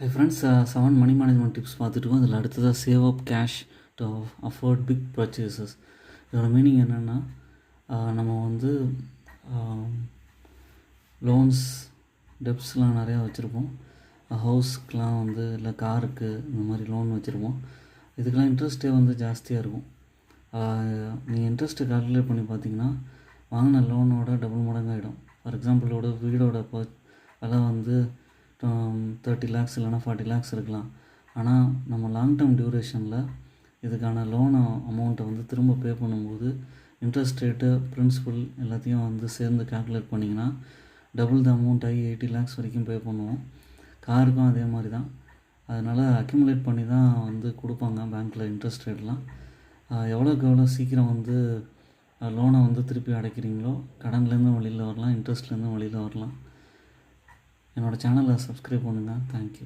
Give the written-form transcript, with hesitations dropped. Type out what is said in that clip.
High friends, 7 மணி management tips பார்த்துட்டுருக்கோம். இதில் அடுத்ததாக save up cash to afford big purchases. இதோட மீனிங் என்னென்னா, நம்ம வந்து லோன்ஸ் டெப்ஸ்லாம் நிறையா வச்சுருப்போம். ஹவுஸ்க்கெலாம் வந்து இல்லை காருக்கு இந்த மாதிரி லோன் வச்சுருப்போம். இதுக்கெலாம் இன்ட்ரெஸ்ட்டே வந்து ஜாஸ்தியாக இருக்கும். நீங்கள் இன்ட்ரெஸ்ட்டு கால்குலேட் பண்ணி பார்த்தீங்கன்னா வாங்கின லோனோட டபுள் மடங்காகிடும். ஃபார் எக்ஸாம்பிளோட வீடோட விலை வந்து 30 lakhs இல்லைனா 40 lakhs இருக்கலாம். ஆனால் நம்ம லாங் டேர்ம் டியூரேஷனில் இதுக்கான லோன் அமௌண்ட்டை வந்து திரும்ப பே பண்ணும்போது இன்ட்ரெஸ்ட் ரேட்டு, பிரின்சிபல் எல்லாத்தையும் வந்து சேர்ந்து கால்குலேட் பண்ணிங்கன்னா டபுள் த அமௌண்ட் ஆகி 80 lakhs வரைக்கும் பே பண்ணுவோம். காருக்கும் அதே மாதிரி தான். அதனால் அக்யூமுலேட் பண்ணி தான் வந்து கொடுப்பாங்க பேங்க்கில் இன்ட்ரெஸ்ட் ரேட்லாம். எவ்வளோக்கு எவ்வளோ சீக்கிரம் வந்து லோனை வந்து திருப்பி அடைக்கிறீங்களோ கடன்லேருந்து வெளியில் வரலாம், இன்ட்ரெஸ்ட்லேருந்து வெளியில் வரலாம். என்னோடய சேனலை சப்ஸ்கிரைப் பண்ணுங்கள். தேங்க்யூ.